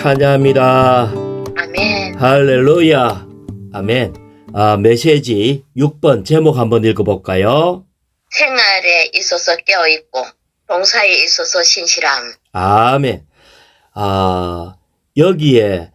찬양합니다. 아멘. 할렐루야. 아멘. 메시지 6번 제목 한번 읽어볼까요? 생활에 있어서 깨어있고 봉사에 있어서 신실함. 아멘. 여기에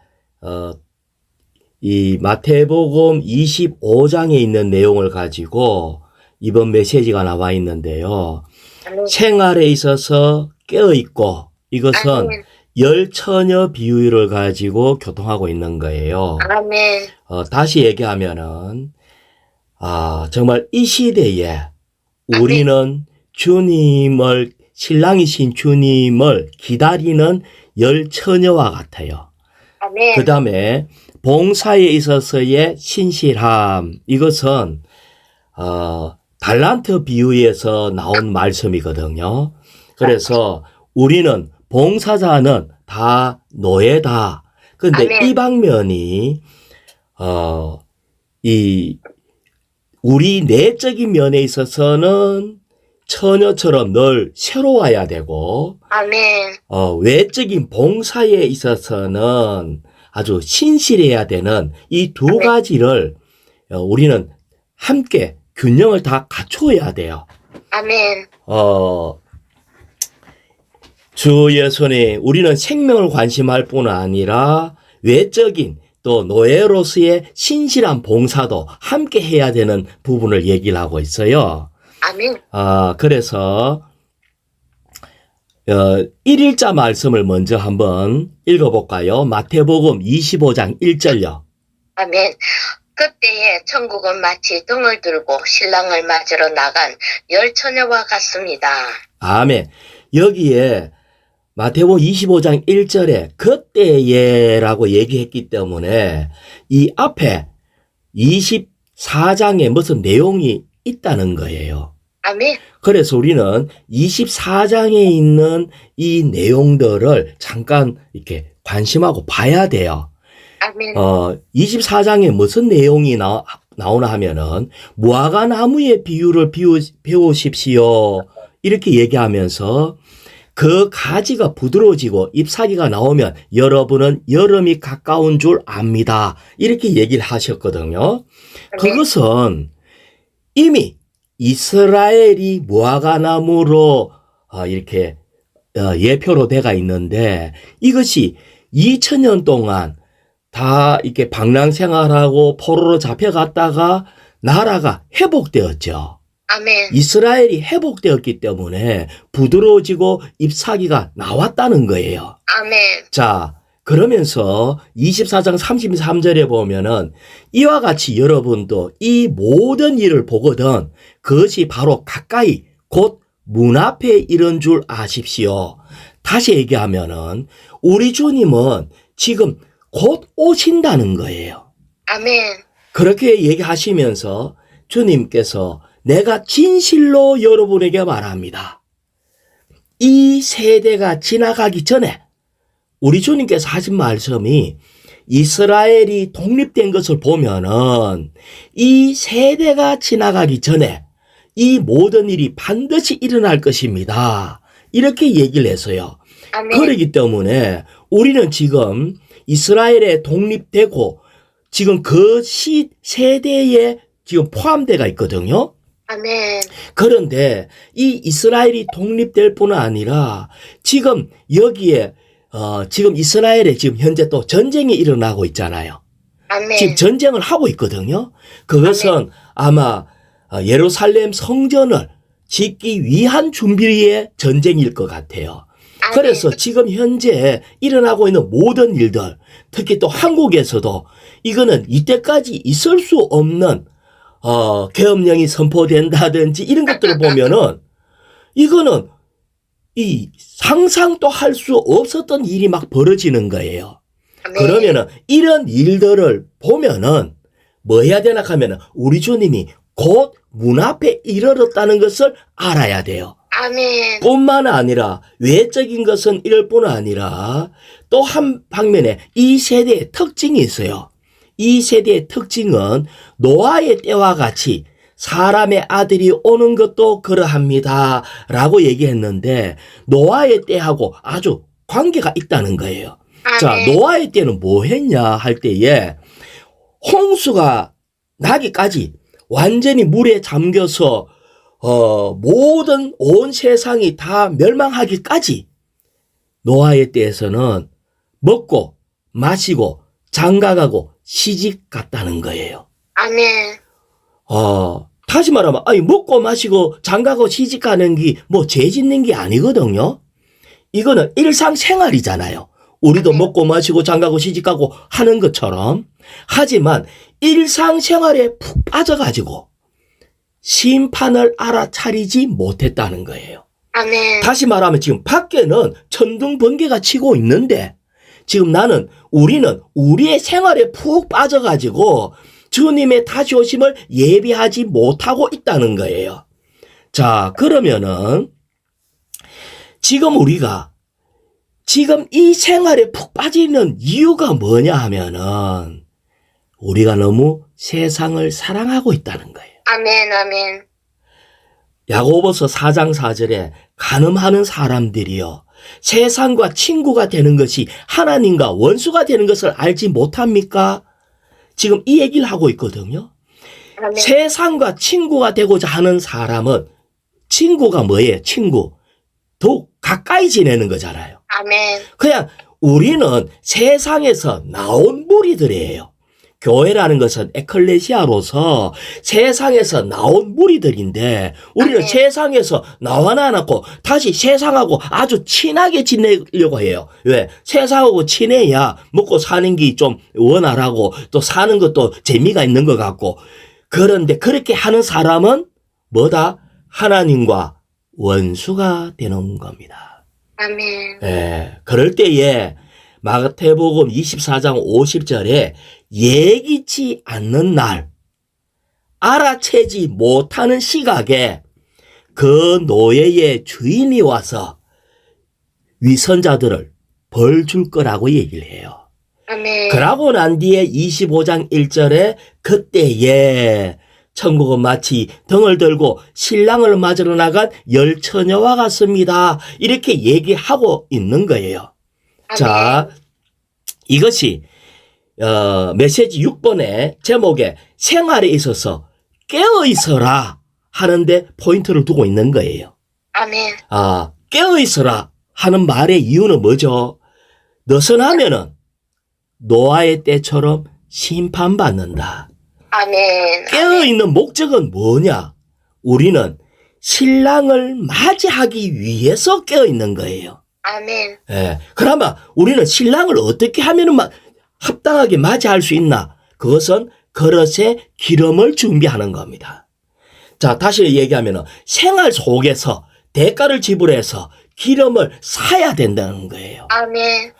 이 마태복음 25장에 있는 내용을 가지고 이번 메시지가 나와 있는데요. 아멘. 생활에 있어서 깨어있고 이것은 아멘. 열처녀 비유를 가지고 교통하고 있는 거예요. 아멘. 다시 얘기하면은 정말 이 시대에 우리는 주님을, 신랑이신 주님을 기다리는 열처녀와 같아요. 아멘. 그 다음에 봉사에 있어서의 신실함, 이것은 달란트 비유에서 나온 말씀이거든요. 그래서 우리는 봉사자는 다 노예다. 근데 아멘. 이 방면이 우리 내적인 면에 있어서는 처녀처럼 늘 새로워야 되고, 아멘. 외적인 봉사에 있어서는 아주 신실해야 되는 이 두 가지를 우리는 함께 균형을 다 갖춰야 돼요. 아멘. 주 예수님, 우리는 생명을 관심할 뿐 아니라 외적인 또 노예로서의 신실한 봉사도 함께 해야 되는 부분을 얘기를 하고 있어요. 아멘. 그래서 1일자 말씀을 먼저 한번 읽어볼까요? 마태복음 25장 1절요. 아멘. 그때에 천국은 마치 등을 들고 신랑을 맞으러 나간 열처녀와 같습니다. 아멘. 여기에 마태복음 25장 1절에 그때에라고 얘기했기 때문에 이 앞에 24장에 무슨 내용이 있다는 거예요. 아멘. 그래서 우리는 24장에 있는 이 내용들을 잠깐 이렇게 관심하고 봐야 돼요. 아멘. 24장에 무슨 내용이 나오나 하면은 무화과 나무의 비유를 배우십시오. 이렇게 얘기하면서 그 가지가 부드러워지고 잎사귀가 나오면 여러분은 여름이 가까운 줄 압니다. 이렇게 얘기를 하셨거든요. 그것은 이미 이스라엘이 무화과 나무로 이렇게 예표로 돼가 있는데 이것이 2000년 동안 다 이렇게 방랑생활하고 포로로 잡혀갔다가 나라가 회복되었죠. 아멘. 이스라엘이 회복되었기 때문에 부드러워지고 잎사귀가 나왔다는 거예요. 아멘. 자, 그러면서 24장 33절에 보면은 이와 같이 여러분도 이 모든 일을 보거든 그것이 바로 가까이 곧 문 앞에 이른 줄 아십시오. 다시 얘기하면은 우리 주님은 지금 곧 오신다는 거예요. 아멘. 그렇게 얘기하시면서 주님께서 내가 진실로 여러분에게 말합니다. 이 세대가 지나가기 전에 우리 주님께서 하신 말씀이 이스라엘이 독립된 것을 보면은 이 세대가 지나가기 전에 이 모든 일이 반드시 일어날 것입니다. 이렇게 얘기를 했어요. 아멘. 그렇기 때문에 우리는 지금 이스라엘에 독립되고 지금 그 세대에 지금 포함되어 있거든요. 아멘. 그런데 이 이스라엘이 독립될 뿐 아니라 지금 여기에 지금 이스라엘에 지금 현재 또 전쟁이 일어나고 있잖아요. 아멘. 지금 전쟁을 하고 있거든요. 그것은 아마 예루살렘 성전을 짓기 위한 준비의 전쟁일 것 같아요. 아멘. 그래서 지금 현재 일어나고 있는 모든 일들, 특히 또 한국에서도 이거는 이때까지 있을 수 없는 계엄령이 선포된다든지 이런 것들을 보면은 이거는 이 상상도 할 수 없었던 일이 막 벌어지는 거예요. 아멘. 그러면은 이런 일들을 보면은 뭐 해야 되나 하면은 우리 주님이 곧 문 앞에 이르렀다는 것을 알아야 돼요. 아멘. 뿐만 아니라 외적인 것은 이럴 뿐 아니라 또 한 방면에 이 세대의 특징이 있어요. 이 세대의 특징은 노아의 때와 같이 사람의 아들이 오는 것도 그러합니다. 라고 얘기했는데 노아의 때하고 아주 관계가 있다는 거예요. 자, 아멘. 노아의 때는 뭐 했냐 할 때에 홍수가 나기까지 완전히 물에 잠겨서 모든 온 세상이 다 멸망하기까지 노아의 때에서는 먹고 마시고 장가가고 시집 갔다는 거예요. 아멘. 다시 말하면 아니 먹고 마시고 장가고 시집 가는 게 뭐 죄 짓는 게 아니거든요. 이거는 일상생활이잖아요. 우리도 먹고 마시고 장가고 시집가고 하는 것처럼. 하지만 일상생활에 푹 빠져가지고 심판을 알아차리지 못했다는 거예요. 아멘. 다시 말하면 지금 밖에는 천둥 번개가 치고 있는데 지금 우리는 우리의 생활에 푹 빠져가지고 주님의 다시 오심을 예비하지 못하고 있다는 거예요. 자, 그러면은 지금 우리가 지금 이 생활에 푹 빠지는 이유가 뭐냐 하면은 우리가 너무 세상을 사랑하고 있다는 거예요. 아멘. 아멘. 야고보서 4장 4절에 간음하는 사람들이요 세상과 친구가 되는 것이 하나님과 원수가 되는 것을 알지 못합니까? 지금 이 얘기를 하고 있거든요. 아멘. 세상과 친구가 되고자 하는 사람은 친구가 뭐예요? 친구. 더욱 가까이 지내는 거잖아요. 아멘. 그냥 우리는 세상에서 나온 무리들이에요. 교회라는 것은 에클레시아로서 세상에서 나온 무리들인데 우리는 아멘. 세상에서 나와나 않았고 다시 세상하고 아주 친하게 지내려고 해요. 왜? 세상하고 친해야 먹고 사는 게 좀 원활하고 또 사는 것도 재미가 있는 것 같고 그런데 그렇게 하는 사람은 뭐다? 하나님과 원수가 되는 겁니다. 아멘. 예, 그럴 때에 마태복음 24장 50절에 예기치 않는 날, 알아채지 못하는 시각에 그 노예의 주인이 와서 위선자들을 벌 줄 거라고 얘기를 해요. 아멘. 그러고 난 뒤에 25장 1절에 그때에 천국은 마치 등을 들고 신랑을 맞으러 나간 열 처녀와 같습니다. 이렇게 얘기하고 있는 거예요. 아멘. 자, 이것이 메시지 6번의 제목에 생활에 있어서 깨어 있어라 하는데 포인트를 두고 있는 거예요. 아멘. 깨어 있어라 하는 말의 이유는 뭐죠? 느슨하면은 노아의 때처럼 심판받는다. 아멘. 깨어 있는 목적은 뭐냐? 우리는 신랑을 맞이하기 위해서 깨어 있는 거예요. 아멘. 예. 그러면 우리는 신랑을 어떻게 하면은 합당하게 맞이할 수 있나? 그것은 그릇에 기름을 준비하는 겁니다. 자, 다시 얘기하면은 생활 속에서 대가를 지불해서 기름을 사야 된다는 거예요. 아멘.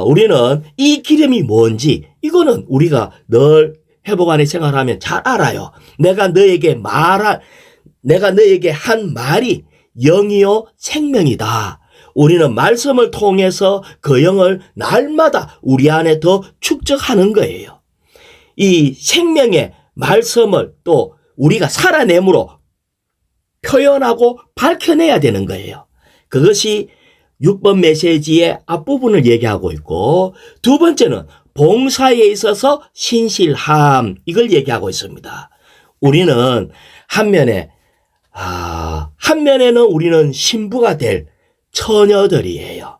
우리는 이 기름이 뭔지 이거는 우리가 늘 회복 안에 생활하면 잘 알아요. 내가 너에게 한 말이 영이요 생명이다. 우리는 말씀을 통해서 그 영을 날마다 우리 안에 더 축적하는 거예요. 이 생명의 말씀을 또 우리가 살아내므로 표현하고 밝혀내야 되는 거예요. 그것이 6번 메시지의 앞부분을 얘기하고 있고 두 번째는 봉사에 있어서 신실함 이걸 얘기하고 있습니다. 우리는 한면에는 우리는 신부가 될 처녀들이에요.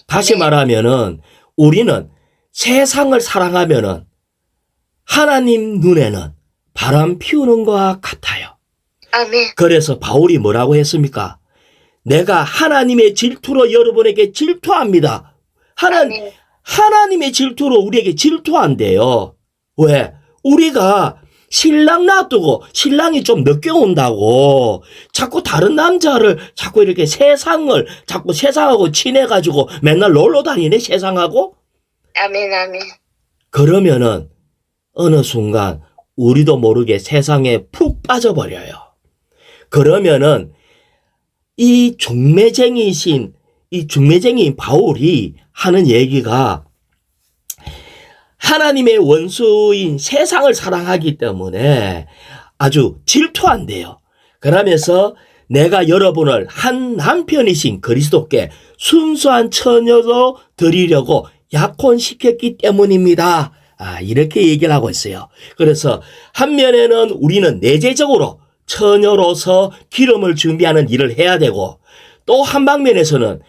다시 말하면은 우리는 세상을 사랑하면은 하나님 눈에는 바람 피우는 것과 같아요. 아멘. 그래서 바울이 뭐라고 했습니까? 내가 하나님의 질투로 여러분에게 질투합니다. 아멘. 하나님의 질투로 우리에게 질투한대요. 왜? 우리가 신랑 놔두고 신랑이 좀 늦게 온다고 자꾸 다른 남자를 자꾸 이렇게 자꾸 세상하고 친해가지고 맨날 놀러 다니네 세상하고. 아멘. 아멘. 그러면은 어느 순간 우리도 모르게 세상에 푹 빠져버려요. 그러면은 이 중매쟁이인 바울이 하는 얘기가 하나님의 원수인 세상을 사랑하기 때문에 아주 질투한대요. 그러면서 내가 여러분을 한 남편이신 그리스도께 순수한 처녀로 드리려고 약혼시켰기 때문입니다. 이렇게 얘기를 하고 있어요. 그래서 한 면에는 우리는 내재적으로 처녀로서 기름을 준비하는 일을 해야 되고, 또 한 방면에서는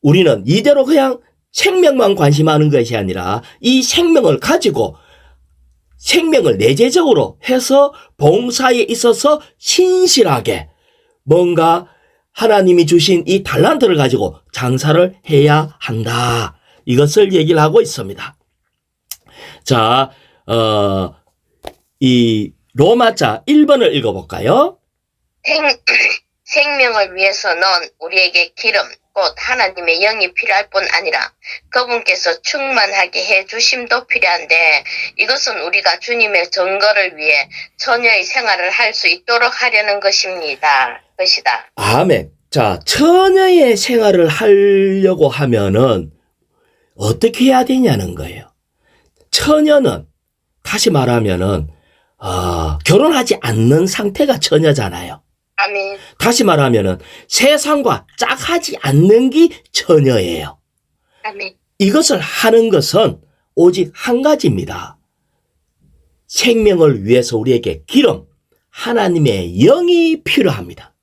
우리는 이대로 그냥 생명만 관심하는 것이 아니라 이 생명을 가지고 생명을 내재적으로 해서 봉사에 있어서 신실하게 뭔가 하나님이 주신 이 달란트를 가지고 장사를 해야 한다. 이것을 얘기를 하고 있습니다. 자, 이 로마자 1번을 읽어볼까요? 생명을 위해서는 우리에게 기름, 곧 하나님의 영이 필요할 뿐 아니라 그분께서 충만하게 해 주심도 필요한데, 이것은 우리가 주님의 증거를 위해 처녀의 생활을 할 수 있도록 하려는 것이다. 아멘. 자, 처녀의 생활을 하려고 하면은 어떻게 해야 되냐는 거예요. 처녀는 다시 말하면은 결혼하지 않는 상태가 처녀잖아요. 아멘. 다시 말하면은 세상과 짝하지 않는 게 처녀예요. 아멘. 이것을 하는 것은 오직 한 가지입니다. 생명을 위해서 우리에게 기름, 하나님의 영이 필요합니다.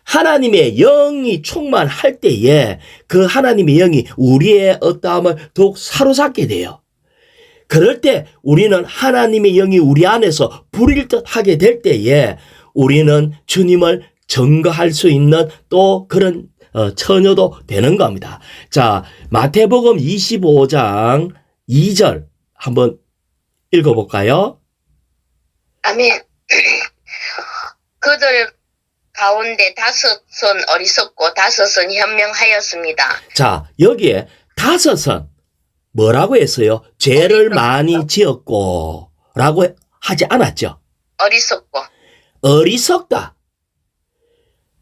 하나님의 영이 충만할 때에 그 하나님의 영이 우리의 어떠함을 더욱 사로잡게 돼요. 그럴 때 우리는 하나님의 영이 우리 안에서 불일 듯 하게 될 때에 우리는 주님을 증거할 수 있는 또 그런 처녀도 되는 겁니다. 자, 마태복음 25장 2절 한번 읽어볼까요? 아멘. 그들 가운데 5은 어리석고 5은 현명하였습니다. 자, 여기에 5은 뭐라고 했어요? 죄를 많이 지었고 라고 하지 않았죠? 어리석고. 어리석다.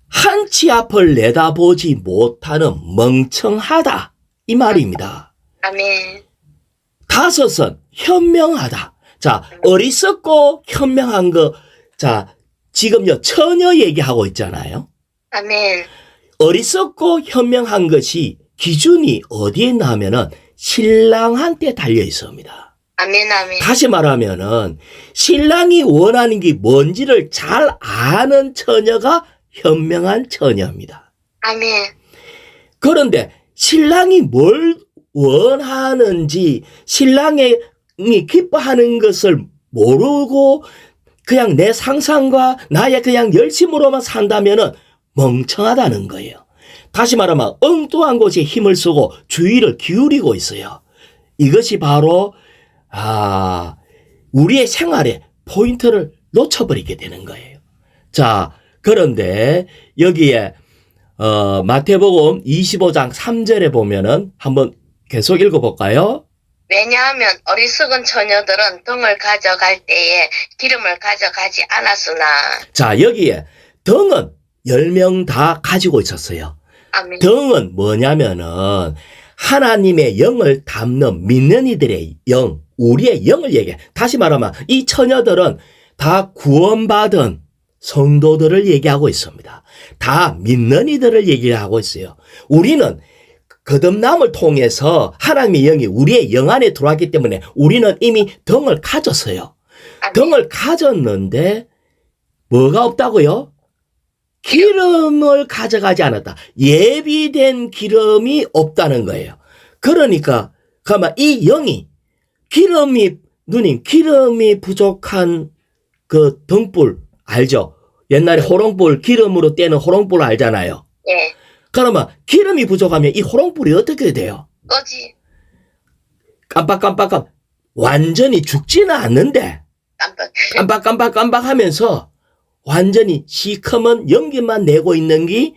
한치 앞을 내다보지 못하는 멍청하다. 이 말입니다. 아멘. 5은 현명하다. 자, 어리석고 현명한 거. 자, 지금요, 처녀 얘기하고 있잖아요. 아멘. 어리석고 현명한 것이 기준이 어디에 있나 하면은 신랑한테 달려 있습니다. 아멘. 아멘. 다시 말하면은 신랑이 원하는 게 뭔지를 잘 아는 처녀가 현명한 처녀입니다. 아멘. 그런데 신랑이 뭘 원하는지 신랑이 기뻐하는 것을 모르고 그냥 내 상상과 나의 그냥 열심으로만 산다면은 멍청하다는 거예요. 다시 말하면 엉뚱한 곳에 힘을 쓰고 주의를 기울이고 있어요. 이것이 바로 우리의 생활에 포인트를 놓쳐버리게 되는 거예요. 자, 그런데 여기에 마태복음 25장 3절에 보면은 한번 계속 읽어볼까요? 왜냐하면 어리석은 처녀들은 등을 가져갈 때에 기름을 가져가지 않았으나. 자, 여기에 등은 10명 다 가지고 있었어요. 아멘. 등은 뭐냐면은 하나님의 영을 담는 믿는 이들의 영, 우리의 영을 얘기해. 다시 말하면 이 처녀들은 다 구원받은 성도들을 얘기하고 있습니다. 다 믿는 이들을 얘기하고 있어요. 우리는 거듭남을 통해서 하나님의 영이 우리의 영 안에 들어왔기 때문에 우리는 이미 등을 가졌어요. 아멘. 등을 가졌는데 뭐가 없다고요? 기름을 가져가지 않았다. 예비된 기름이 없다는 거예요. 그러니까 가만 이 영이 기름이 부족한 그 등불 알죠? 옛날에 호롱불 기름으로 떼는 호롱불 알잖아요. 예. 그러면 기름이 부족하면 이 호롱불이 어떻게 돼요? 꺼지. 깜빡깜빡 완전히 죽지는 않는데 깜빡. 하면서 완전히 시커먼 연기만 내고 있는 게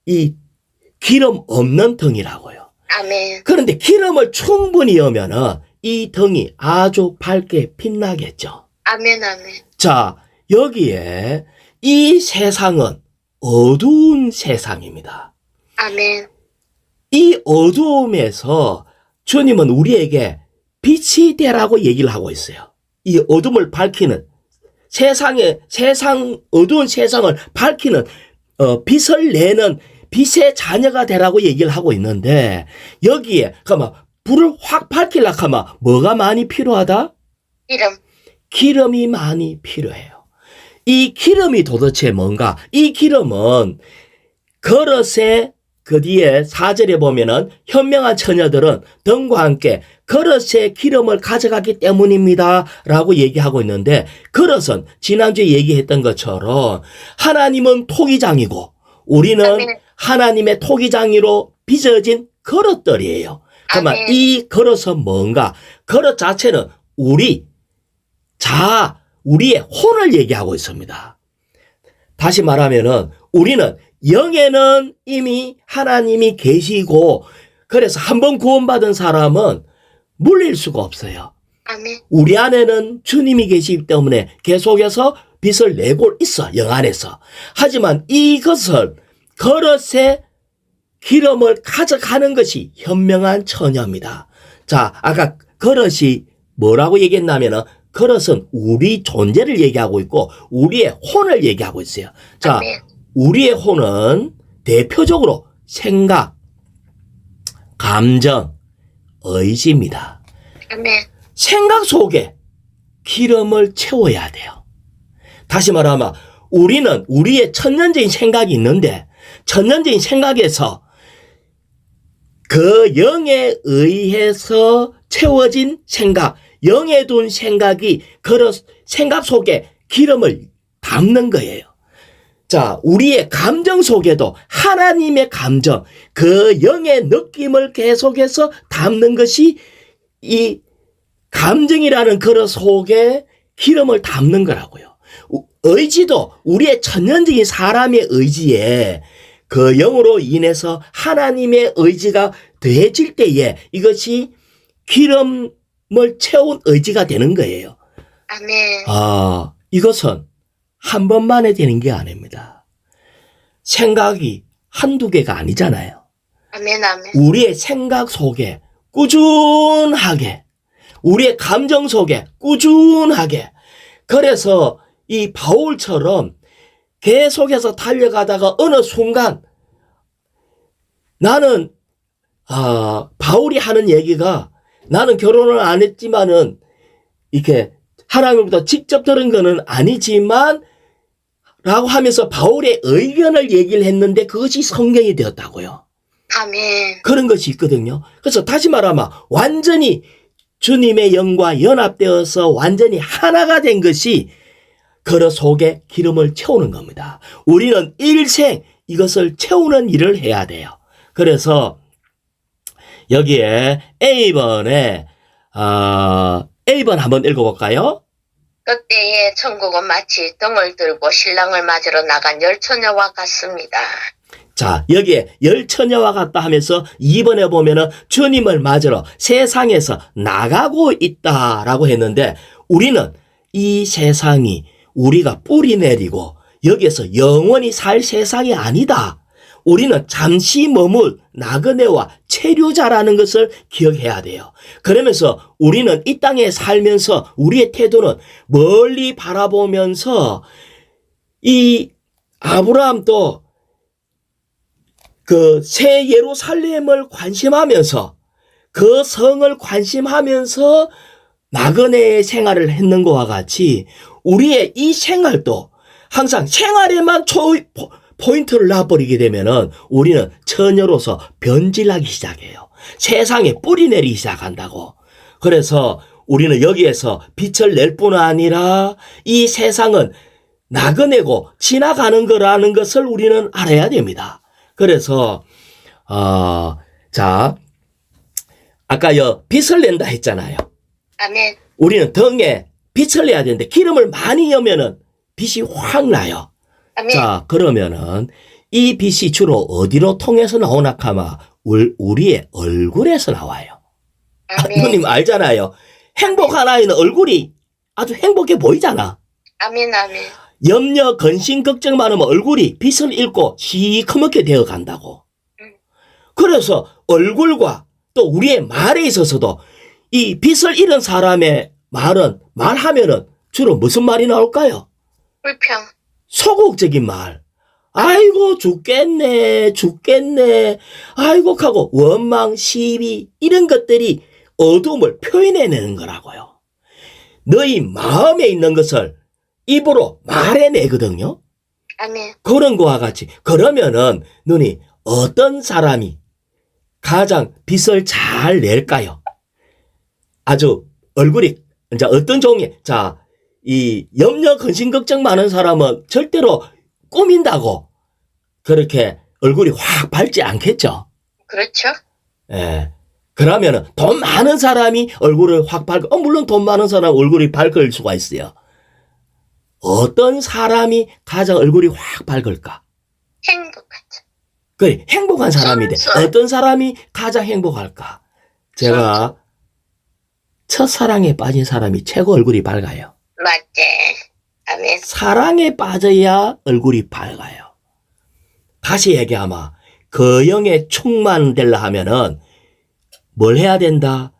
이 기름 없는 등이라고요. 아멘. 그런데 기름을 충분히 넣으면은 이 등이 아주 밝게 빛나겠죠. 아멘. 아멘. 자, 여기에 이 세상은 어두운 세상입니다. 아멘. 이 어두움에서 주님은 우리에게 빛이 되라고 얘기를 하고 있어요. 이 어둠을 밝히는 어두운 세상을 밝히는 빛을 내는 빛의 자녀가 되라고 얘기를 하고 있는데 여기에 그러면 불을 확 밝히려고 하면 뭐가 많이 필요하다? 기름. 기름이 많이 필요해요. 이 기름이 도대체 뭔가? 이 기름은 그릇에 그 뒤에 4절에 보면은 현명한 처녀들은 등과 함께 그릇에 기름을 가져가기 때문입니다 라고 얘기하고 있는데 그릇은 지난주에 얘기했던 것처럼 하나님은 토기장이고 우리는 아멘. 하나님의 토기장이로 빚어진 그릇들이에요. 그러면 아멘. 이 그릇은 뭔가? 그릇 자체는 우리의 혼을 얘기하고 있습니다. 다시 말하면은 우리는 영에는 이미 하나님이 계시고 그래서 한번 구원받은 사람은 물릴 수가 없어요. 아멘. 우리 안에는 주님이 계시기 때문에 계속해서 빛을 내고 있어, 영 안에서. 하지만 이것을 그릇에 기름을 가져가는 것이 현명한 처녀입니다. 자, 아까 그릇이 뭐라고 얘기했냐면은 그릇은 우리 존재를 얘기하고 있고 우리의 혼을 얘기하고 있어요. 자, 아멘. 우리의 혼은 대표적으로 생각, 감정, 의지입니다. 아멘. 생각 속에 기름을 채워야 돼요. 다시 말하면 우리는 우리의 천년적인 생각이 있는데 천년적인 생각에서 그 영에 의해서 채워진 생각, 영에 둔 생각이 그 생각 속에 기름을 담는 거예요. 자, 우리의 감정 속에도 하나님의 감정, 그 영의 느낌을 계속해서 담는 것이 이 감정이라는 그릇 속에 기름을 담는 거라고요. 의지도 우리의 천년적인 사람의 의지에 그 영으로 인해서 하나님의 의지가 더해질 때에 이것이 기름을 채운 의지가 되는 거예요. 아멘. 이것은 한 번만에 되는 게 아닙니다. 생각이 한두 개가 아니잖아요. 아멘. 아멘. 우리의 생각 속에 꾸준하게, 우리의 감정 속에 꾸준하게, 그래서 이 바울처럼 계속해서 달려가다가 어느 순간 나는 바울이 하는 얘기가 나는 결혼을 안 했지만은 이렇게 하나님으로부터 직접 들은 거는 아니지만 라고 하면서 바울의 의견을 얘기를 했는데 그것이 성경이 되었다고요. 아멘. 그런 것이 있거든요. 그래서 다시 말하면 완전히 주님의 영과 연합되어서 완전히 하나가 된 것이 그릇 속에 기름을 채우는 겁니다. 우리는 일생 이것을 채우는 일을 해야 돼요. 그래서 여기에 A번에 A번 한번 읽어볼까요? 그때의 천국은 마치 등을 들고 신랑을 맞으러 나간 열처녀와 같습니다. 자, 여기에 열처녀와 같다 하면서 2번에 보면은 주님을 맞으러 세상에서 나가고 있다라고 했는데 우리는 이 세상이 우리가 뿌리 내리고 여기에서 영원히 살 세상이 아니다. 우리는 잠시 머물 나그네와 체류자라는 것을 기억해야 돼요. 그러면서 우리는 이 땅에 살면서 우리의 태도는 멀리 바라보면서 이 아브라함도 그 새 예루살렘을 관심하면서 그 성을 관심하면서 나그네의 생활을 했는 것과 같이 우리의 이 생활도 항상 생활에만 포인트를 놔버리게 되면은 우리는 처녀로서 변질하기 시작해요. 세상에 뿌리 내리기 시작한다고. 그래서 우리는 여기에서 빛을 낼 뿐 아니라 이 세상은 나그네고 지나가는 거라는 것을 우리는 알아야 됩니다. 그래서 자, 아까 빛을 낸다 했잖아요. 아멘. 우리는 등에 빛을 내야 되는데 기름을 많이 넣으면은 빛이 확 나요. 아멘. 자, 그러면은 이 빛이 주로 어디로 통해서 나오나 하면 우리의 얼굴에서 나와요. 아멘. 누님 알잖아요. 행복한 아이는 얼굴이 아주 행복해 보이잖아. 아멘. 아멘. 염려, 근심, 걱정 많으면 얼굴이 빛을 잃고 시커멓게 되어 간다고. 그래서 얼굴과 또 우리의 말에 있어서도 이 빛을 잃은 사람의 말하면은 주로 무슨 말이 나올까요? 불평. 소극적인 말. 아이고 죽겠네 죽겠네 아이고 하고 원망 시비 이런 것들이 어두움을 표현해내는 거라고요. 너희 마음에 있는 것을 입으로 말해내거든요. 아멘. 그런 거와 같이 그러면은 너희 어떤 사람이 가장 빛을 잘 낼까요? 아주 얼굴이 이제 어떤 종의 이 염려 근심 걱정 많은 사람은 절대로 꾸민다고 그렇게 얼굴이 확 밝지 않겠죠. 그렇죠. 예. 그러면은 돈 많은 사람이 얼굴을 확 밝고 물론 돈 많은 사람 얼굴이 밝을 수가 있어요. 어떤 사람이 가장 얼굴이 확 밝을까? 행복하죠. 그래, 행복한 사람이 돼. 어떤 사람이 가장 행복할까? 제가 첫사랑에 빠진 사람이 최고 얼굴이 밝아요. 맞지. 아멘. 사랑에 빠져야 얼굴이 밝아요. 다시 얘기하면 그 영에 충만되려 하면은 뭘 해야 된다?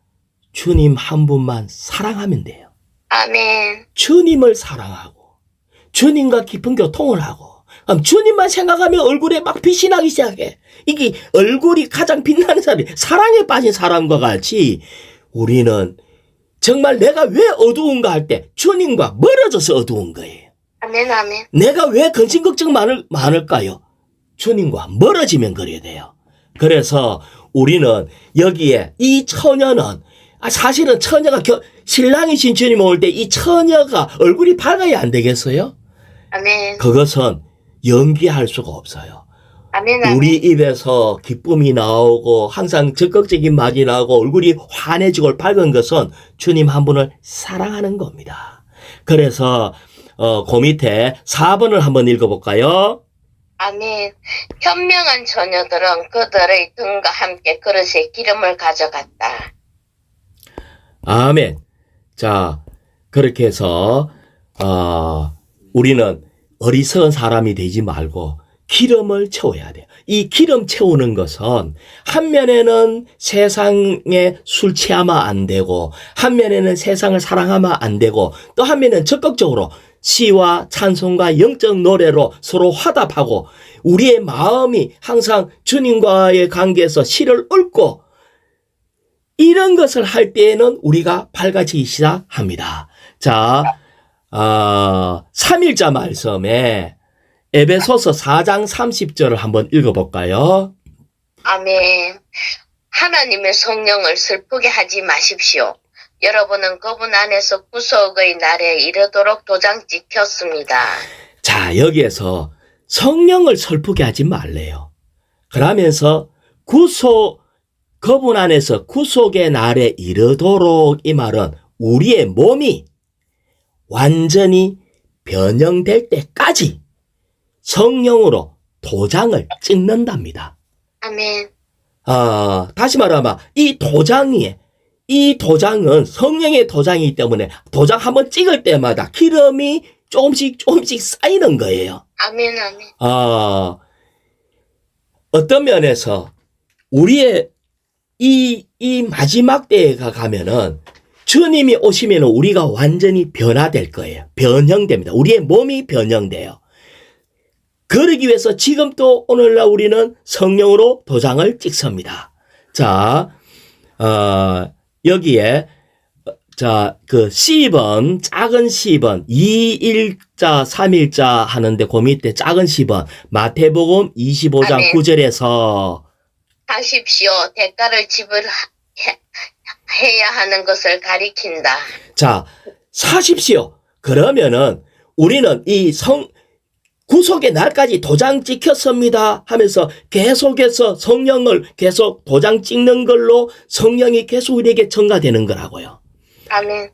주님 한 분만 사랑하면 돼요. 아멘. 주님을 사랑하고 주님과 깊은 교통을 하고 그럼 주님만 생각하면 얼굴에 막 빛이 나기 시작해. 이게 얼굴이 가장 빛나는 사람이 사랑에 빠진 사람과 같이 우리는 정말 내가 왜 어두운가 할 때 주님과 멀어져서 어두운 거예요. 아멘. 아멘. 내가 왜 근심 걱정 많을까요? 주님과 멀어지면 그래야 돼요. 그래서 우리는 여기에 이 처녀는 사실은 처녀가 신랑이신 주님 올 때 이 처녀가 얼굴이 밝아야 안 되겠어요? 아멘. 그것은 연기할 수가 없어요. 아멘. 아멘. 우리 입에서 기쁨이 나오고 항상 적극적인 말이 나오고 얼굴이 환해지고 밝은 것은 주님 한 분을 사랑하는 겁니다. 그래서 그 밑에 4번을 한번 읽어볼까요? 아멘. 현명한 처녀들은 그들의 등과 함께 그릇에 기름을 가져갔다. 아멘. 자, 그렇게 해서 우리는 어리석은 사람이 되지 말고 기름을 채워야 돼요. 이 기름 채우는 것은 한 면에는 세상에 술 취하면 안 되고 한 면에는 세상을 사랑하면 안 되고 또 한 면에는 적극적으로 시와 찬송과 영적 노래로 서로 화답하고 우리의 마음이 항상 주님과의 관계에서 시를 읊고 이런 것을 할 때에는 우리가 밝아지기 시작합니다. 자, 3일자 말씀에 에베소서 4장 30절을 한번 읽어볼까요? 아멘. 하나님의 성령을 슬프게 하지 마십시오. 여러분은 그분 안에서 구속의 날에 이르도록 도장 찍혔습니다. 자, 여기에서 성령을 슬프게 하지 말래요. 그러면서 그분 안에서 구속의 날에 이르도록 이 말은 우리의 몸이 완전히 변형될 때까지 성령으로 도장을 찍는답니다. 아멘. 다시 말하면 이 도장은 성령의 도장이기 때문에 도장 한번 찍을 때마다 기름이 조금씩 쌓이는 거예요. 아멘. 아멘. 어떤 면에서 우리의 이 마지막 때에 가면은 주님이 오시면 우리가 완전히 변화될 거예요. 변형됩니다. 우리의 몸이 변형돼요. 그러기 위해서 지금 또 오늘날 우리는 성령으로 도장을 찍습니다. 자, 여기에 그 C번, 작은 C번, 2일자, 3일자 하는데 그 밑에 작은 C번, 마태복음 25장 아멘. 9절에서 하십시오. 대가를 지불해야 하는 것을 가리킨다. 자, 사십시오. 그러면은 우리는 이 구속의 날까지 도장 찍혔습니다 하면서 계속해서 성령을 계속 도장 찍는 걸로 성령이 계속 우리에게 전가되는 거라고요. 아멘.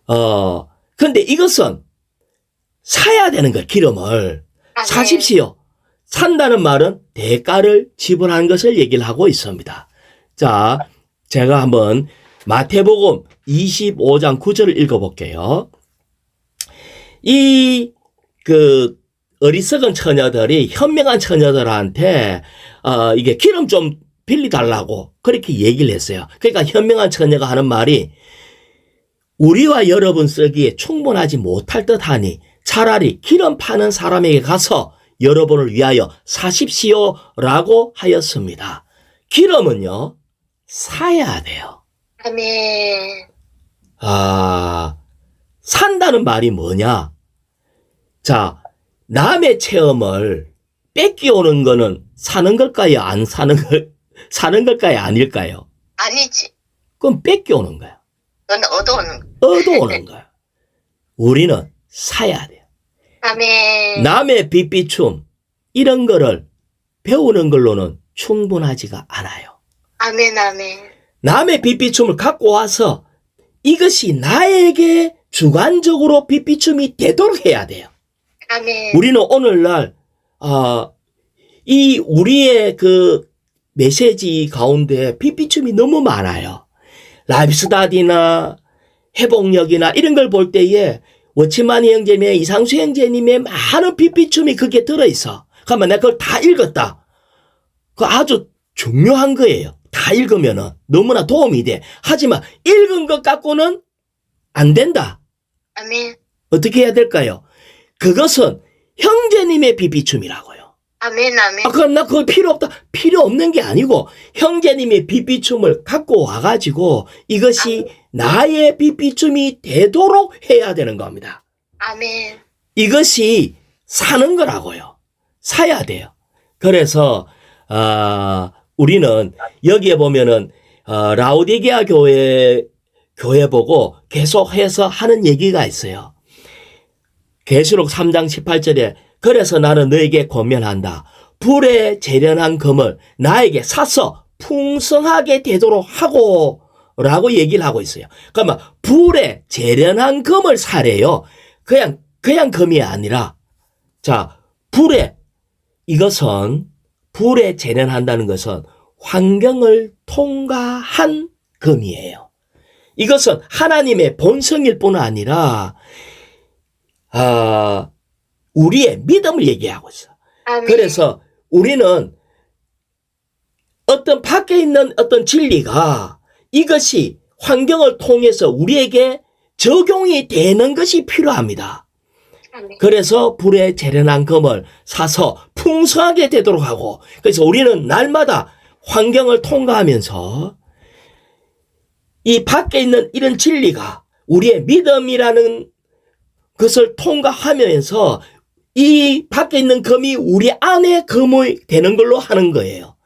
근데 이것은 사야 되는 거예요, 기름을. 아멘. 사십시오. 산다는 말은 대가를 지불하는 것을 얘기를 하고 있습니다. 자, 제가 한번 마태복음 25장 9절을 읽어볼게요. 어리석은 처녀들이 현명한 처녀들한테 이게 기름 좀 빌려달라고 그렇게 얘기를 했어요. 그러니까 현명한 처녀가 하는 말이 우리와 여러분 쓰기에 충분하지 못할 듯하니 차라리 기름 파는 사람에게 가서 여러분을 위하여 사십시오라고 하였습니다. 기름은요, 사야 돼요. 아멘. 산다는 말이 뭐냐? 자, 남의 체험을 뺏기오는 거는 사는 걸까요? 안 사는 걸까요? 아닐까요? 아니지. 그럼 뺏겨오는 거야. 그건 얻어오는 거. 얻어오는 거야. 우리는 사야 돼요. 아멘. 남의 빚비춤 이런 거를 배우는 걸로는 충분하지가 않아요. 아멘, 아멘. 남의 빚비춤을 갖고 와서 이것이 나에게 주관적으로 빚비춤이 되도록 해야 돼요. 아멘. 우리는 오늘날 이 우리의 그 메시지 가운데 빚비춤이 너무 많아요. 라이프스타디나 회복력이나 이런 걸 볼 때에 워치마니 형제님의 이상수 형제님의 많은 빚비춤이 그게 들어있어. 그러면 내가 그걸 다 읽었다. 그거 아주 중요한 거예요. 다 읽으면은 너무나 도움이 돼. 하지만 읽은 것 갖고는 안 된다. 아멘. 어떻게 해야 될까요? 그것은 형제님의 빚비춤이라고요. 아멘, 아멘. 그럼 나 그거 필요 없다. 필요 없는 게 아니고 형제님의 빚비춤을 갖고 와가지고 이것이 나의 빚비춤이 되도록 해야 되는 겁니다. 아멘. 이것이 사는 거라고요. 사야 돼요. 그래서 우리는 여기에 보면은 라오디게아 교회 보고 계속해서 하는 얘기가 있어요. 계시록 3장 18절에 그래서 나는 너에게 권면한다. 불에 재련한 금을 나에게 사서 풍성하게 되도록 하고 라고 얘기를 하고 있어요. 그러면 불에 재련한 금을 사래요. 그냥 금이 아니라 자, 이것은 불에 재련한다는 것은 환경을 통과한 금이에요. 이것은 하나님의 본성일 뿐 아니라 우리의 믿음을 얘기하고 있어. 아멘. 그래서 우리는 어떤 밖에 있는 어떤 진리가 이것이 환경을 통해서 우리에게 적용이 되는 것이 필요합니다. 아멘. 그래서 불에 재련한 금을 사서 풍성하게 되도록 하고 그래서 우리는 날마다 환경을 통과하면서 이 밖에 있는 이런 진리가 우리의 믿음이라는 것을 통과하면서 이 밖에 있는 금이 우리 안에 금이 되는 걸로 하는 거예요.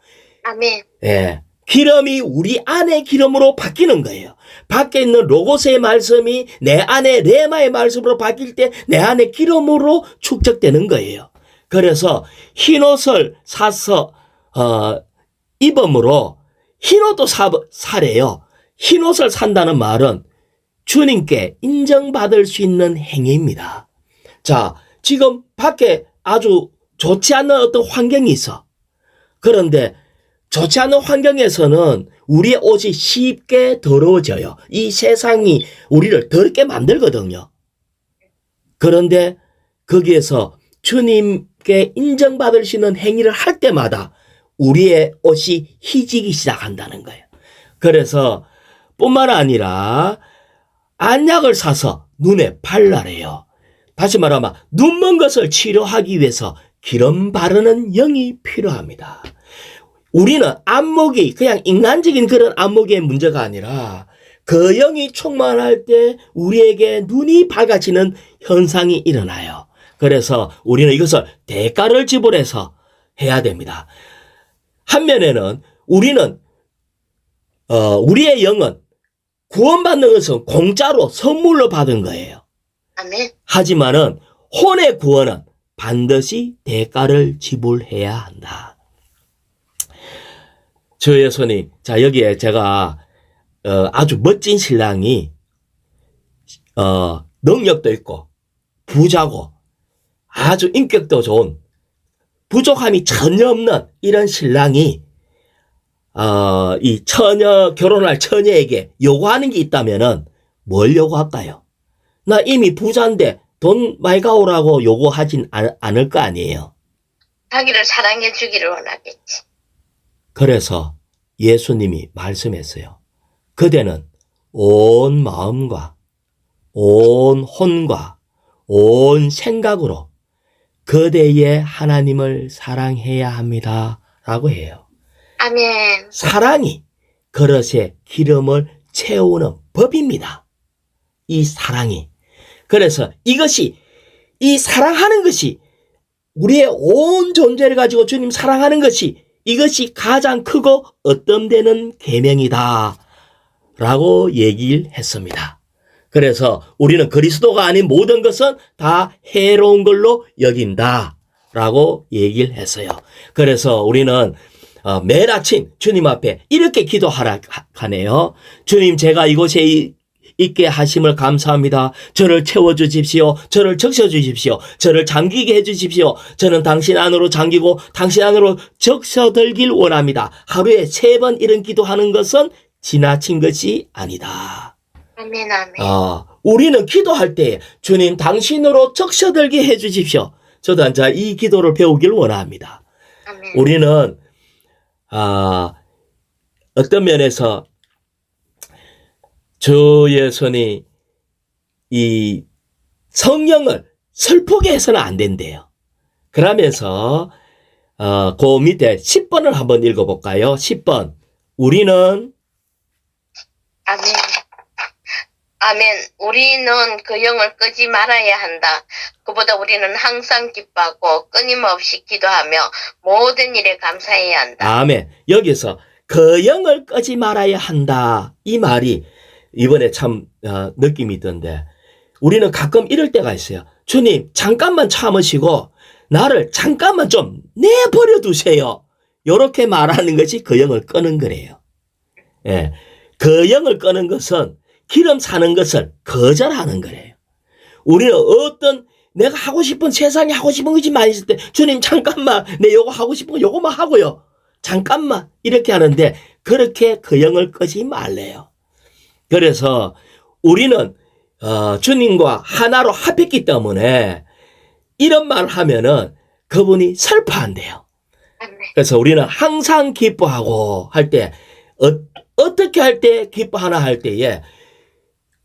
아멘. 예. 기름이 우리 안에 기름으로 바뀌는 거예요. 밖에 있는 로고스의 말씀이 내 안에 레마의 말씀으로 바뀔 때 내 안에 기름으로 축적되는 거예요. 그래서 흰옷을 사서 입음으로 흰옷도 사래요. 흰옷을 산다는 말은 주님께 인정받을 수 있는 행위입니다. 자, 지금 밖에 아주 좋지 않은 어떤 환경이 있어. 그런데 좋지 않은 환경에서는 우리의 옷이 쉽게 더러워져요. 이 세상이 우리를 더럽게 만들거든요. 그런데 거기에서 주님께 인정받을 수 있는 행위를 할 때마다 우리의 옷이 희지기 시작한다는 거예요. 그래서 뿐만 아니라 안약을 사서 눈에 발라래요. 다시 말하면 눈먼 것을 치료하기 위해서 기름 바르는 영이 필요합니다. 우리는 안목이 그냥 인간적인 그런 안목의 문제가 아니라 그 영이 충만할 때 우리에게 눈이 밝아지는 현상이 일어나요. 그래서 우리는 이것을 대가를 지불해서 해야 됩니다. 한면에는 우리는 우리의 영은 구원받는 것은 공짜로 선물로 받은 거예요. 아멘. 하지만은 혼의 구원은 반드시 대가를 지불해야 한다. 저의 손이 자 여기에 제가 아주 멋진 신랑이 능력도 있고 부자고 아주 인격도 좋은 부족함이 전혀 없는 이런 신랑이 이 결혼할 처녀에게 요구하는 게 있다면은 뭘 요구할까요? 나 이미 부자인데 돈 많이 가오라고 요구하진 않을 거 아니에요. 자기를 사랑해 주기를 원하겠지. 그래서 예수님이 말씀했어요. 그대는 온 마음과 온 혼과 온 생각으로 그대의 하나님을 사랑해야 합니다. 라고 해요. 아멘. 사랑이 그릇에 기름을 채우는 법입니다. 이 사랑이. 그래서 이것이, 이 사랑하는 것이, 우리의 온 존재를 가지고 주님 사랑하는 것이, 이것이 가장 크고 어떤되는 계명이다. 라고 얘기를 했습니다. 그래서 우리는 그리스도가 아닌 모든 것은 다 해로운 걸로 여긴다. 라고 얘기를 했어요. 그래서 우리는 매일 아침 주님 앞에 이렇게 기도하라 하네요. 주님, 제가 이곳에 있게 하심을 감사합니다. 저를 채워주십시오. 저를 적셔주십시오. 저를 잠기게 해주십시오. 저는 당신 안으로 잠기고 당신 안으로 적셔들길 원합니다. 하루에 3번 이런 기도하는 것은 지나친 것이 아니다. 아멘, 아멘. 우리는 기도할 때 주님 당신으로 적셔들게 해주십시오. 저도 앉아 이 기도를 배우길 원합니다. 아멘. 우리는 어떤 면에서 주 예수님이 이 성령을 슬프게 해서는 안 된대요. 그러면서 그 밑에 10번을 한번 읽어볼까요? 10번. 우리는 아멘. 아멘. 우리는 그 영을 끄지 말아야 한다. 그보다 우리는 항상 기뻐하고 끊임없이 기도하며 모든 일에 감사해야 한다. 아멘. 여기서 그 영을 끄지 말아야 한다. 이 말이 이번에 참 느낌이 있던데, 우리는 가끔 이럴 때가 있어요. 주님, 잠깐만 참으시고 나를 잠깐만 좀 내버려 두세요. 이렇게 말하는 것이 그 영을 끄는 거래요. 예. 그 영을 끄는 것은 기름 사는 것을 거절하는 거래요. 우리는 어떤 내가 하고 싶은, 세상에 하고 싶은 것이 많이 있을 때 주님 잠깐만 내 요거 하고 싶은 거 요거만 하고요. 잠깐만 이렇게 하는데 그렇게 그 영을 끄지 말래요. 그래서 우리는 주님과 하나로 합했기 때문에 이런 말을 하면은 그분이 슬퍼한대요. 그래서 우리는 항상 기뻐하고 할 때 어떻게 할 때 기뻐하나 할 때에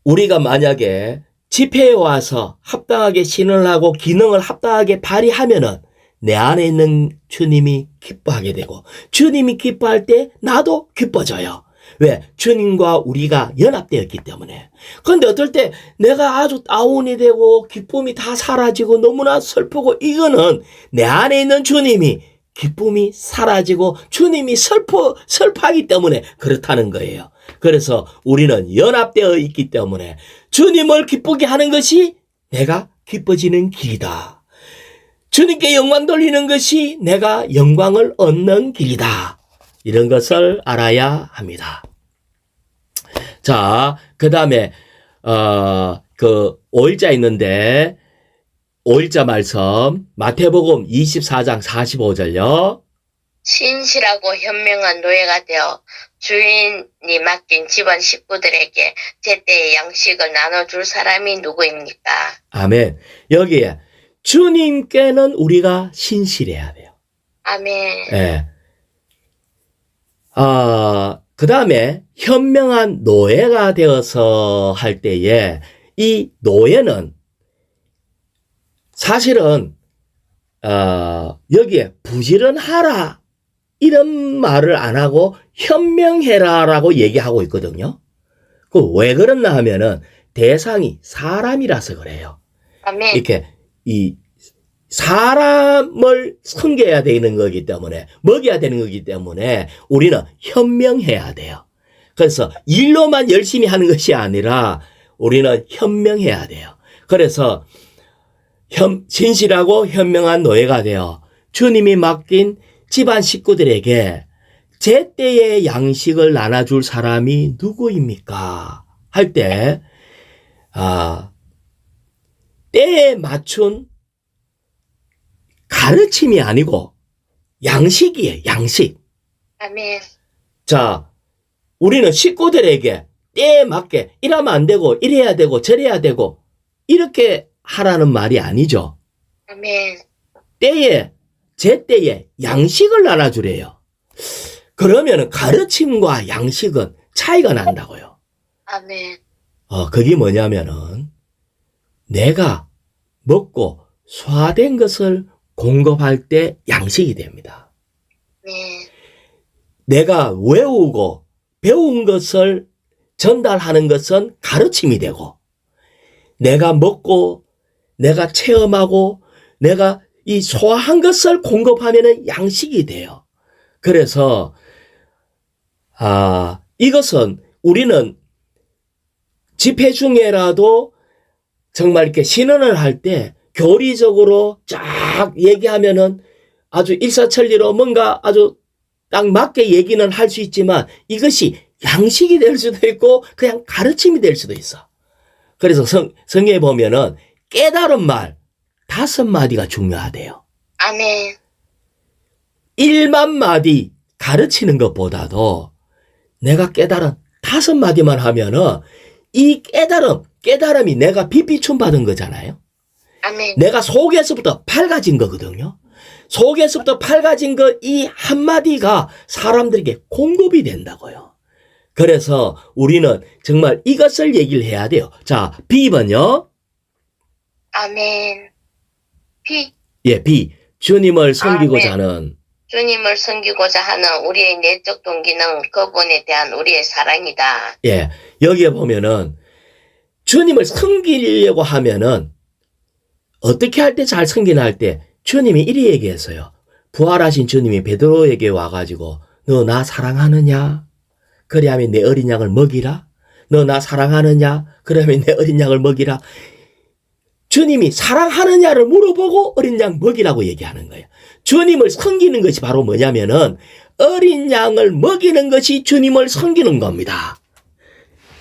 우리가 만약에 집회에 와서 합당하게 신을 하고 기능을 합당하게 발휘하면은 내 안에 있는 주님이 기뻐하게 되고, 주님이 기뻐할 때 나도 기뻐져요. 왜? 주님과 우리가 연합되었기 때문에. 그런데 어떨 때 내가 아주 다운이 되고 기쁨이 다 사라지고 너무나 슬프고, 이거는 내 안에 있는 주님이 기쁨이 사라지고 주님이 슬퍼하기 때문에 그렇다는 거예요. 그래서 우리는 연합되어 있기 때문에 주님을 기쁘게 하는 것이 내가 기뻐지는 길이다. 주님께 영광 돌리는 것이 내가 영광을 얻는 길이다. 이런 것을 알아야 합니다. 자, 그 다음에 그 5일자 있는데 5일자 말씀 마태복음 24장 45절요. 신실하고 현명한 노예가 되어 주인이 맡긴 집안 식구들에게 제때의 양식을 나눠줄 사람이 누구입니까? 아멘. 여기에 주님께는 우리가 신실해야 돼요. 아멘. 예. 그 다음에 현명한 노예가 되어서 할 때에 이 노예는 사실은 여기에 부지런하라 이런 말을 안 하고 현명해라라고 얘기하고 있거든요. 그 왜 그렇나 하면은 대상이 사람이라서 그래요. 아멘. 이렇게 이 사람을 섬겨야 되는 거기 때문에, 먹여야 되는 거기 때문에 우리는 현명해야 돼요. 그래서 일로만 열심히 하는 것이 아니라 우리는 현명해야 돼요. 그래서 신실하고 현명한 노예가 되어 주님이 맡긴 집안 식구들에게 제때의 양식을 나눠줄 사람이 누구입니까? 할 때, 때에 맞춘 가르침이 아니고 양식이에요, 양식. 아멘. 자, 우리는 식구들에게 때에 맞게 이러면 안 되고, 이래야 되고, 저래야 되고, 이렇게 하라는 말이 아니죠. 아멘. 때에, 제때에 양식을 나눠주래요. 그러면 가르침과 양식은 차이가 난다고요. 아멘. 그게 뭐냐면은 내가 먹고 소화된 것을 공급할 때 양식이 됩니다. 네. 내가 외우고 배운 것을 전달하는 것은 가르침이 되고, 내가 먹고 내가 체험하고 내가 이 소화한 것을 공급하면 양식이 돼요. 그래서 이것은 우리는 집회 중에라도 정말 이렇게 신언을 할 때 교리적으로 쫙 얘기하면은 아주 일사천리로 뭔가 아주 딱 맞게 얘기는 할 수 있지만 이것이 양식이 될 수도 있고 그냥 가르침이 될 수도 있어. 그래서 성경에 보면은 깨달은 말 5마디가 중요하대요. 아멘. 1만 마디 가르치는 것보다도 내가 깨달은 5마디만 하면은 이 깨달음이 내가 빛비춤 받은 거잖아요. 아멘. 내가 속에서부터 밝아진 거거든요. 속에서부터 밝아진 거 이 한마디가 사람들에게 공급이 된다고요. 그래서 우리는 정말 이것을 얘기를 해야 돼요. 자, B번요. 아멘. B. 예, B. 주님을 섬기고자 아멘. 하는. 주님을 섬기고자 하는 우리의 내적 동기는 그분에 대한 우리의 사랑이다. 예, 여기에 보면은 주님을 섬기려고 하면은 어떻게 할 때 잘 섬기나 할 때 주님이 이리 얘기했어요. 부활하신 주님이 베드로에게 와가지고 너 나 사랑하느냐? 그래야면 내 어린 양을 먹이라. 너 나 사랑하느냐? 그러면 내 어린 양을 먹이라. 주님이 사랑하느냐를 물어보고 어린 양 먹이라고 얘기하는 거예요. 주님을 섬기는 것이 바로 뭐냐면은 어린 양을 먹이는 것이 주님을 섬기는 겁니다.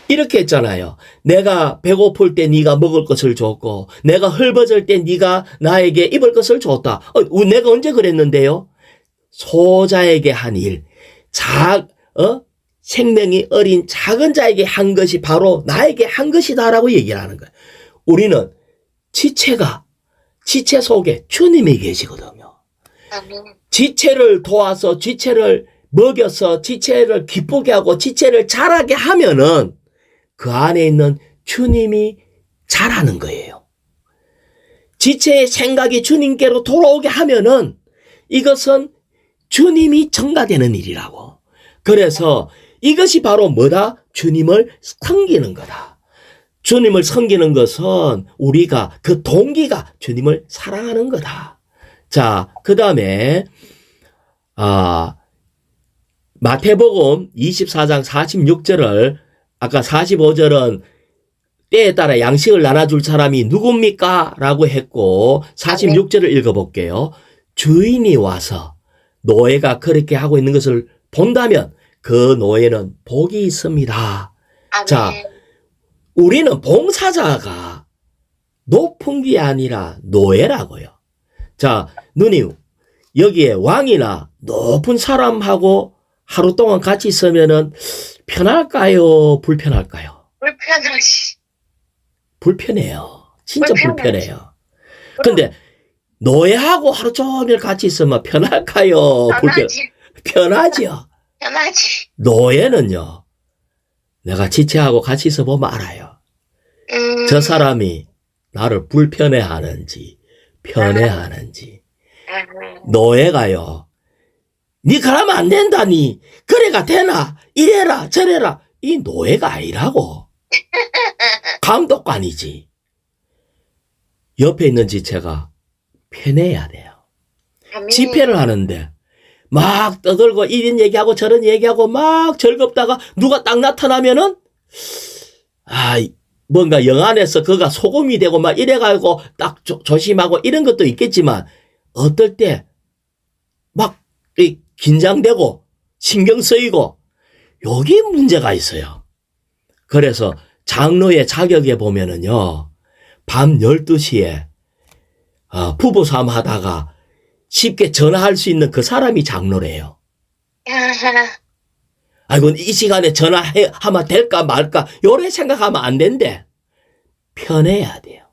이렇게 했잖아요. 내가 배고플 때 네가 먹을 것을 줬고 내가 헐벗을 때 네가 나에게 입을 것을 줬다. 내가 언제 그랬는데요? 소자에게 한 일, 생명이 어린 작은 자에게 한 것이 바로 나에게 한 것이다라고 얘기를 하는 거예요. 우리는 지체 속에 주님이 계시거든요. 아멘. 지체를 도와서 지체를 먹여서 지체를 기쁘게 하고 지체를 자라게 하면은 그 안에 있는 주님이 자라는 거예요. 지체의 생각이 주님께로 돌아오게 하면은 이것은 주님이 증가되는 일이라고. 그래서 이것이 바로 뭐다? 주님을 섬기는 거다. 주님을 섬기는 것은 우리가 그 동기가 주님을 사랑하는 거다. 자, 그 다음에 마태복음 24장 46절을 아까 45절은 때에 따라 양식을 나눠줄 사람이 누굽니까? 라고 했고 46절을 읽어볼게요. 주인이 와서 노예가 그렇게 하고 있는 것을 본다면 그 노예는 복이 있습니다. 아멘. 자, 우리는 봉사자가 높은 게 아니라 노예라고요. 자, 누님, 여기에 왕이나 높은 사람하고 하루 동안 같이 있으면은 편할까요? 불편할까요? 불편하시. 불편해요. 진짜 불편하지. 불편해요. 근데 노예하고 하루 종일 같이 있으면 편할까요? 편하지. 편하지요. 편하지. 노예는요, 내가 지체하고 같이 있어 보면 알아요. 저 사람이 나를 불편해하는지 편해하는지. 노예가요, 니 그러면 안 된다, 니 그래가 되나, 이래라 저래라, 이 노예가 아니라고. 감독관이지. 옆에 있는 지체가 편해야 돼요. 아멘. 집회를 하는데 막 떠들고 이런 얘기하고 저런 얘기하고 막 즐겁다가 누가 딱 나타나면은 뭔가 영 안에서 그가 소금이 되고 막 이래가지고 딱 조심하고 이런 것도 있겠지만 어떨 때 막 긴장되고 신경 쓰이고 여기 문제가 있어요. 그래서 장로의 자격에 보면은요, 밤 12시에 부부싸움 하다가 쉽게 전화할 수 있는 그 사람이 장로래요. 아이고, 이 시간에 전화하면 될까 말까 요래 생각하면 안 된대. 편해야 돼요.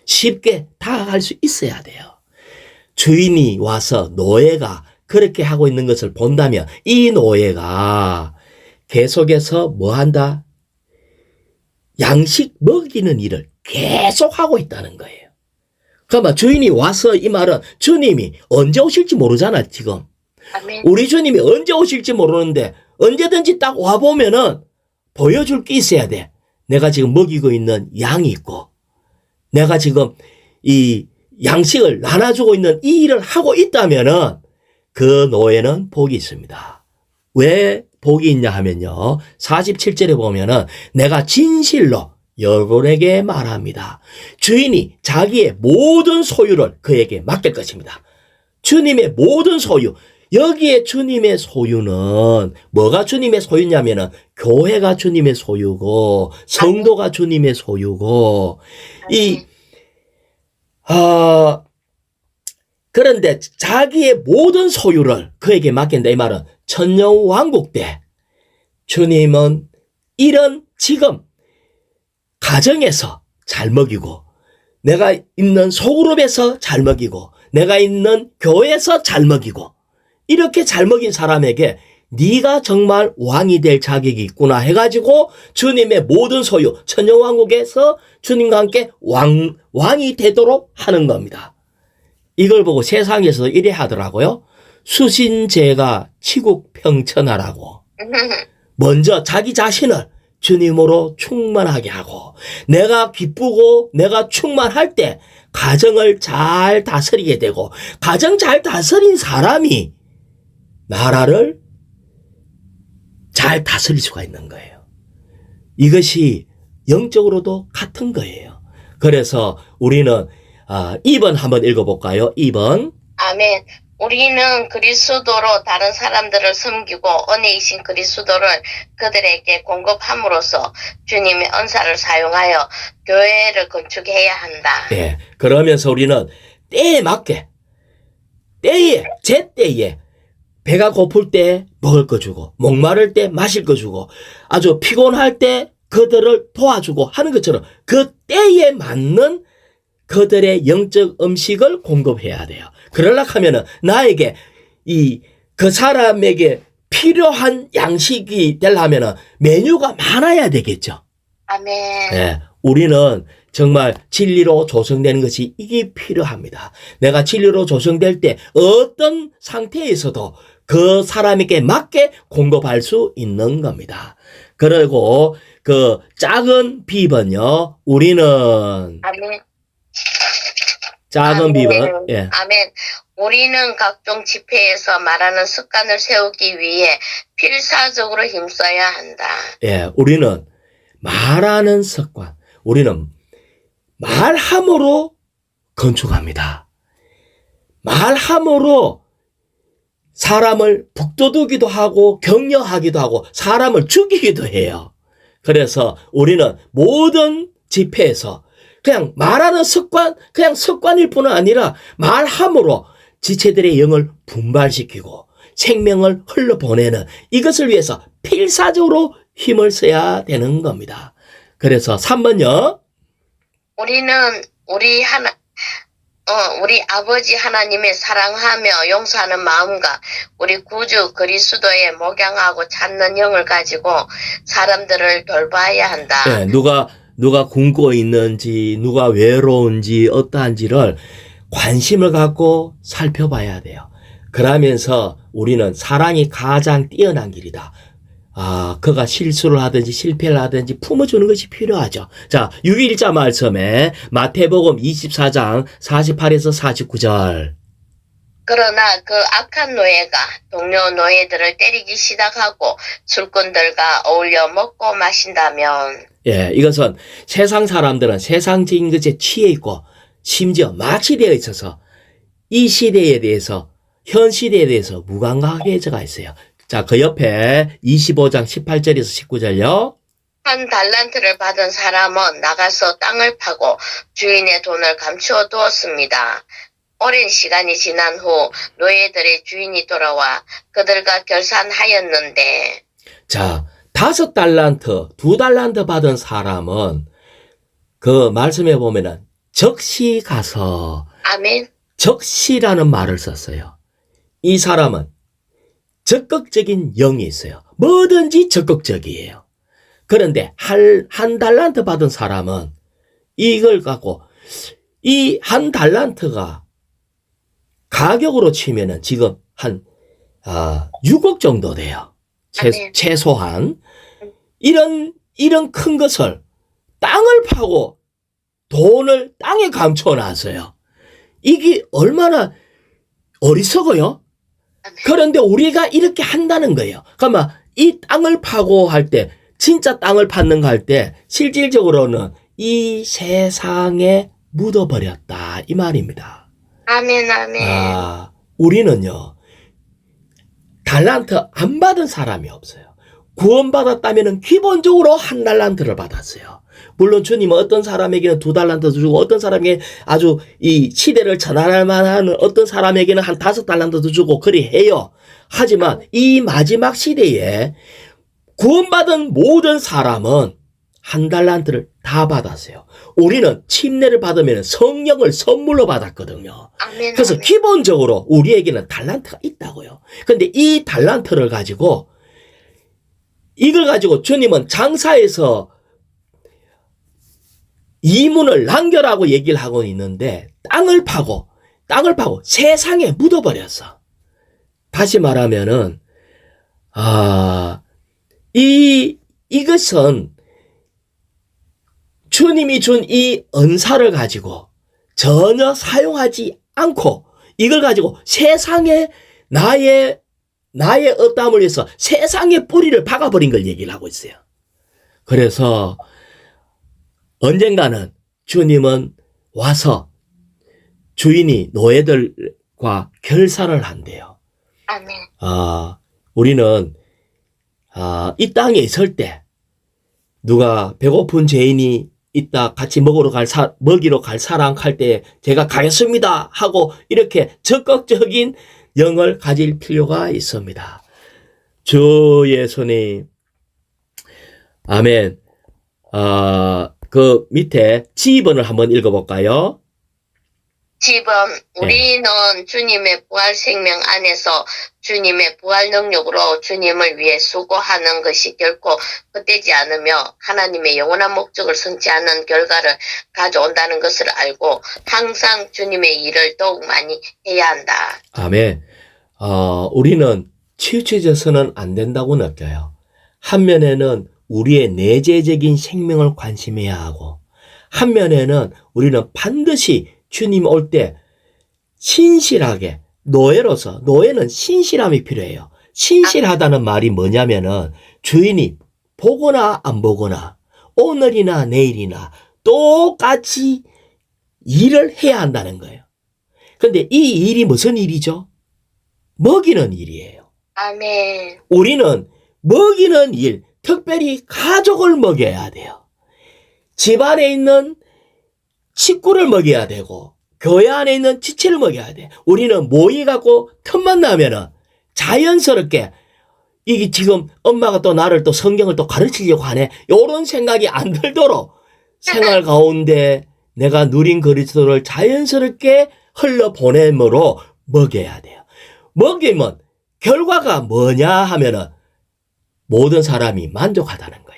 쉽게 다가갈 수 있어야 돼요. 주인이 와서 노예가 그렇게 하고 있는 것을 본다면 이 노예가 계속해서 뭐 한다? 양식 먹이는 일을 계속 하고 있다는 거예요. 그러면 주인이 와서 이 말은 주님이 언제 오실지 모르잖아, 지금. 아멘. 우리 주님이 언제 오실지 모르는데 언제든지 딱 와보면은 보여줄 게 있어야 돼. 내가 지금 먹이고 있는 양이 있고, 내가 지금 이 양식을 나눠주고 있는 이 일을 하고 있다면은 그 노예는 복이 있습니다. 왜 복이 있냐 하면요. 47절에 보면은 내가 진실로 여러분에게 말합니다. 주인이 자기의 모든 소유를 그에게 맡길 것입니다. 주님의 모든 소유. 여기에 주님의 소유는 뭐가 주님의 소유냐면은 교회가 주님의 소유고 성도가 주님의 소유고 그런데 자기의 모든 소유를 그에게 맡긴다 이 말은 천년왕국 때 주님은 이런 지금 가정에서 잘 먹이고 내가 있는 소그룹에서 잘 먹이고 내가 있는 교회에서 잘 먹이고 이렇게 잘 먹인 사람에게 네가 정말 왕이 될 자격이 있구나 해가지고 주님의 모든 소유 천년왕국에서 주님과 함께 왕이 되도록 하는 겁니다. 이걸 보고 세상에서 이래 하더라고요. 수신제가 치국평천하라고. 먼저 자기 자신을 주님으로 충만하게 하고 내가 기쁘고 내가 충만할 때 가정을 잘 다스리게 되고 가정 잘 다스린 사람이 나라를 잘 다스릴 수가 있는 거예요. 이것이 영적으로도 같은 거예요. 그래서 우리는 2번 한번 읽어볼까요? 2번. 아멘. 우리는 그리스도로 다른 사람들을 섬기고 은혜이신 그리스도를 그들에게 공급함으로써 주님의 은사를 사용하여 교회를 건축해야 한다. 예. 그러면서 우리는 때에 맞게 제때에 배가 고플 때 먹을 거 주고 목마를 때 마실 거 주고 아주 피곤할 때 그들을 도와주고 하는 것처럼 그 때에 맞는 그들의 영적 음식을 공급해야 돼요. 그러려고 하면은 나에게 그 사람에게 필요한 양식이 되려면은 메뉴가 많아야 되겠죠. 아멘. 네, 우리는 정말 진리로 조성되는 것이 이게 필요합니다. 내가 진리로 조성될 때 어떤 상태에서도 그 사람에게 맞게 공급할 수 있는 겁니다. 그리고 그 작은 비번요. 우리는 아멘. 작은 아멘. 비번. 예. 아멘. 우리는 각종 집회에서 말하는 습관을 세우기 위해 필사적으로 힘써야 한다. 예, 우리는 말하는 습관. 우리는 말함으로 건축합니다. 말함으로 사람을 북돋우기도 하고 격려하기도 하고 사람을 죽이기도 해요. 그래서 우리는 모든 집회에서 그냥 말하는 습관, 그냥 습관일 뿐은 아니라 말함으로 지체들의 영을 분발시키고 생명을 흘러보내는 이것을 위해서 필사적으로 힘을 써야 되는 겁니다. 그래서 3번요. 우리는 우리 아버지 하나님의 사랑하며 용서하는 마음과 우리 구주 그리스도의 목양하고 찾는 영을 가지고 사람들을 돌봐야 한다. 네, 누가 굶고 있는지, 누가 외로운지, 어떠한지를 관심을 갖고 살펴봐야 돼요. 그러면서 우리는 사랑이 가장 뛰어난 길이다. 그가 실수를 하든지 실패를 하든지 품어주는 것이 필요하죠. 자, 6일자 말씀에 마태복음 24장 48에서 49절. 그러나 그 악한 노예가 동료 노예들을 때리기 시작하고 술꾼들과 어울려 먹고 마신다면 예, 이것은 세상 사람들은 세상적인 것에 취해 있고 심지어 마취되어 있어서 이 시대에 대해서 현 시대에 대해서 무감각해져가 있어요. 자, 그 옆에 25장 18절에서 19절요. 한 달란트를 받은 사람은 나가서 땅을 파고 주인의 돈을 감추어 두었습니다. 오랜 시간이 지난 후 노예들의 주인이 돌아와 그들과 결산하였는데 자, 5달란트, 2달란트 받은 사람은 그 말씀에 보면은 적시 가서 아멘. 적시라는 말을 썼어요. 이 사람은 적극적인 영이 있어요. 뭐든지 적극적이에요. 그런데 한 달란트 받은 사람은 이걸 갖고 이 한 달란트가 가격으로 치면은 지금 한 6억 정도 돼요. 아멘. 최소한. 이런 큰 것을 땅을 파고 돈을 땅에 감춰놨어요. 이게 얼마나 어리석어요? 그런데 우리가 이렇게 한다는 거예요. 그러면 이 땅을 파고 할 때, 진짜 땅을 파는 거 할 때, 실질적으로는 이 세상에 묻어버렸다. 이 말입니다. 아멘, 아멘. 우리는요, 달란트 안 받은 사람이 없어요. 구원받았다면 기본적으로 한 달란트를 받았어요. 물론 주님은 어떤 사람에게는 2달란트 주고 어떤 사람에게 아주 이 시대를 전환할 만한 어떤 사람에게는 한 5달란트도 주고 그리 해요. 하지만 이 마지막 시대에 구원받은 모든 사람은 한 달란트를 다 받았어요. 우리는 침례를 받으면 성령을 선물로 받았거든요. 아멘, 그래서 아멘. 기본적으로 우리에게는 달란트가 있다고요. 근데 이 달란트를 가지고 이걸 가지고 주님은 장사에서 이문을 남겨라고 얘기를 하고 있는데 땅을 파고 세상에 묻어버렸어. 다시 말하면은 이것은 주님이 준 이 은사를 가지고 전혀 사용하지 않고 이걸 가지고 세상에 나의 업담을 위해서 세상에 뿌리를 박아버린 걸 얘기를 하고 있어요. 그래서 언젠가는 주님은 와서 주인이 노예들과 결산을 한대요. 아멘. 우리는 이 땅에 있을 때 누가 배고픈 죄인이 있다 같이 먹이러 갈 사람 할 때 제가 가겠습니다 하고 이렇게 적극적인 영을 가질 필요가 있습니다. 주 예수님. 아멘. 그 밑에 지번을 한번 읽어볼까요? 지금 우리는 주님의 부활 생명 안에서 주님의 부활 능력으로 주님을 위해 수고하는 것이 결코 헛되지 않으며 하나님의 영원한 목적을 성취하는 결과를 가져온다는 것을 알고 항상 주님의 일을 더욱 많이 해야 한다. 아멘. 우리는 치우쳐져서는 안 된다고 느껴요. 한면에는 우리의 내재적인 생명을 관심해야 하고 한면에는 우리는 반드시 주님 올 때 신실하게 노예는 신실함이 필요해요. 신실하다는 말이 뭐냐면은 주인이 보거나 안 보거나 오늘이나 내일이나 똑같이 일을 해야 한다는 거예요. 근데 이 일이 무슨 일이죠? 먹이는 일이에요. 아멘. 우리는 먹이는 일, 특별히 가족을 먹여야 돼요. 집안에 있는 식구를 먹여야 되고 교회 안에 있는 지체를 먹여야 돼. 우리는 모이갖고 틈만 나면은 자연스럽게 이게 지금 엄마가 또 나를 또 성경을 또 가르치려고 하네. 요런 생각이 안 들도록 생활 가운데 내가 누린 그리스도를 자연스럽게 흘러보내므로 먹여야 돼요. 먹이면 결과가 뭐냐 하면은 모든 사람이 만족하다는 거예요.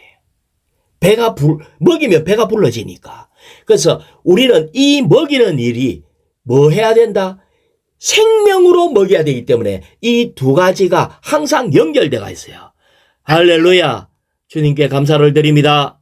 먹이면 배가 불러지니까. 그래서 우리는 이 먹이는 일이 뭐 해야 된다? 생명으로 먹여야 되기 때문에 이 두 가지가 항상 연결되어 있어요. 할렐루야. 주님께 감사를 드립니다.